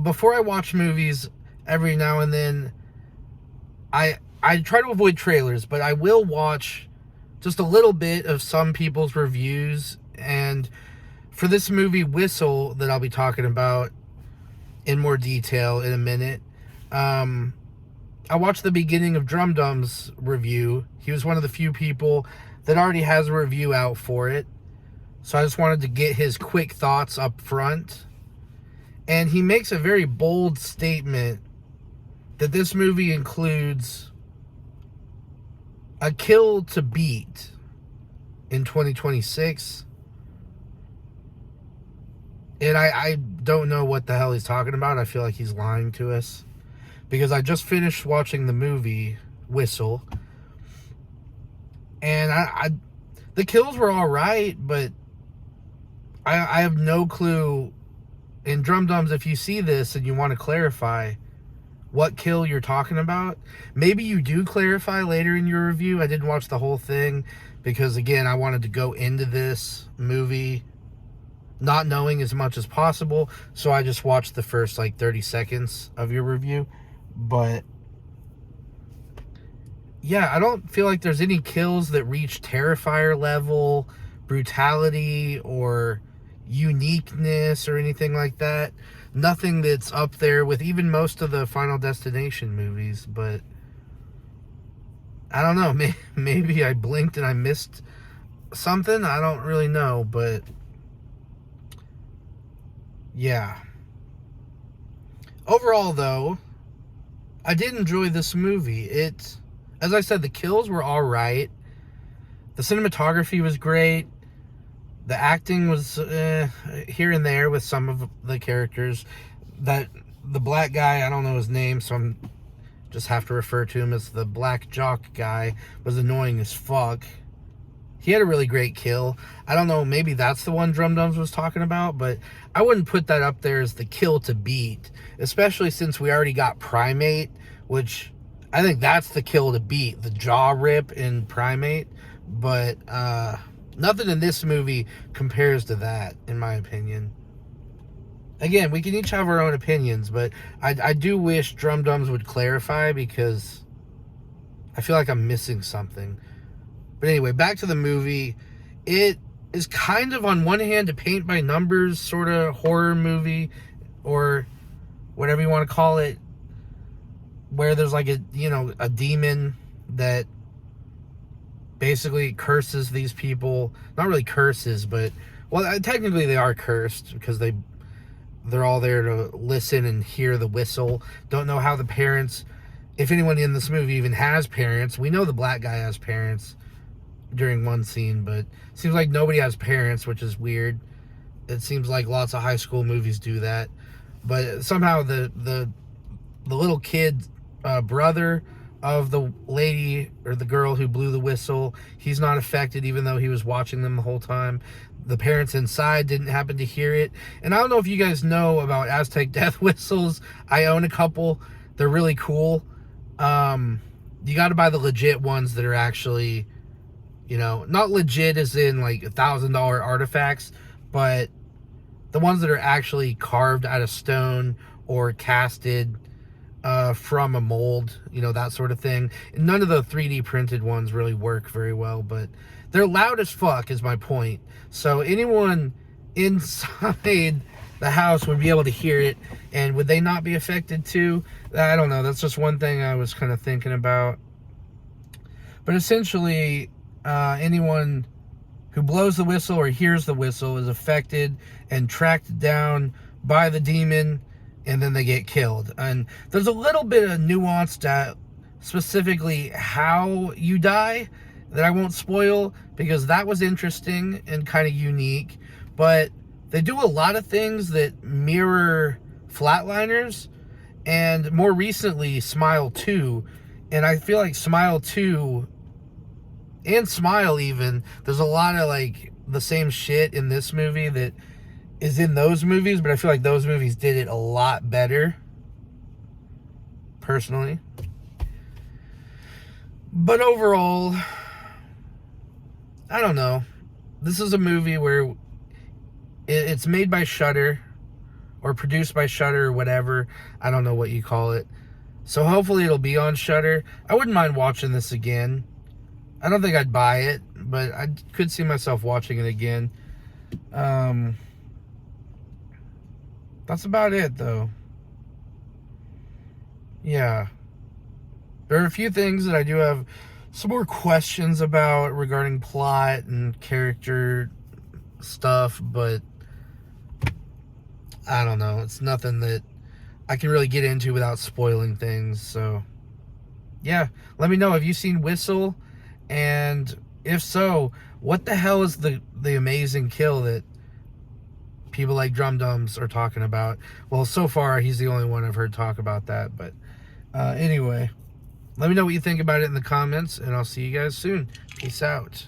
Before I watch movies, every now and then, I try to avoid trailers, but I will watch just a little bit of some people's reviews. And for this movie, Whistle, that I'll be talking about in more detail in a minute, I watched the beginning of Drum Dum's review. He was one of the few people that already has a review out for it. So I just wanted to get his quick thoughts up front. And he makes a very bold statement that this movie includes a kill to beat in 2026. And I don't know what the hell he's talking about. I feel like he's lying to us. Because I just finished watching the movie Whistle. And the kills were alright, but I have no clue. In Drum Dums, if you see this and you want to clarify what kill you're talking about, maybe you do clarify later in your review. I didn't watch the whole thing because, again, I wanted to go into this movie not knowing as much as possible, so I just watched the first 30 seconds of your review. But yeah, I don't feel like there's any kills that reach Terrifier level brutality or uniqueness or anything like that. Nothing that's up there with even most of the Final Destination movies. But I don't know, maybe I blinked and I missed something. I don't really know, but yeah. Overall, though, I did enjoy this movie. As I said, the kills were all right. The cinematography was great. The acting was here and there with some of the characters. The black guy, I don't know his name, so I'm just have to refer to him as the black jock guy, was annoying as fuck. He had a really great kill. I don't know, maybe that's the one Drum Dums was talking about, but I wouldn't put that up there as the kill to beat, especially since we already got Primate, which I think that's the kill to beat, the jaw rip in Primate. But nothing in this movie compares to that, in my opinion. Again, we can each have our own opinions, but I do wish Drum Dums would clarify because I feel like I'm missing something. But anyway, back to the movie. It is kind of, on one hand, a paint-by-numbers sort of horror movie, or whatever you want to call it, where there's a demon that basically curses these people. Not really curses, but, well, technically they are cursed because they're all there to listen and hear the whistle. Don't know how the parents, if anyone in this movie even has parents. We know the black guy has parents during one scene, but it seems like nobody has parents, which is weird. It seems like lots of high school movies do that. But somehow the little kid brother of the lady or the girl who blew the whistle, he's not affected even though he was watching them the whole time. The parents inside didn't happen to hear it. And I don't know if you guys know about Aztec death whistles. I own a couple. They're really cool. You got to buy the legit ones that are actually, not legit as in $1,000 artifacts, but the ones that are actually carved out of stone or casted from a mold, that sort of thing. And none of the 3D printed ones really work very well, but they're loud as fuck is my point. So anyone inside the house would be able to hear it, and would they not be affected too? I don't know. That's just one thing I was kind of thinking about. But essentially, anyone who blows the whistle or hears the whistle is affected and tracked down by the demon, and then they get killed. And there's a little bit of nuance to specifically how you die that I won't spoil, because that was interesting and kind of unique. But they do a lot of things that mirror Flatliners, and more recently Smile 2. And I feel like Smile 2 and Smile even, there's a lot of the same shit in this movie that is in those movies, but I feel like those movies did it a lot better, personally. But overall, I don't know. This is a movie where it's made by Shudder, or produced by Shudder or whatever. I don't know what you call it. So hopefully it'll be on Shudder. I wouldn't mind watching this again. I don't think I'd buy it, but I could see myself watching it again. That's about it, though. Yeah. There are a few things that I do have some more questions about regarding plot and character stuff, but I don't know. It's nothing that I can really get into without spoiling things. So, yeah. Let me know. Have you seen Whistle? And if so, what the hell is the amazing kill that people like Drum Dums are talking about? Well, so far, he's the only one I've heard talk about that. But anyway, let me know what you think about it in the comments, and I'll see you guys soon. Peace out.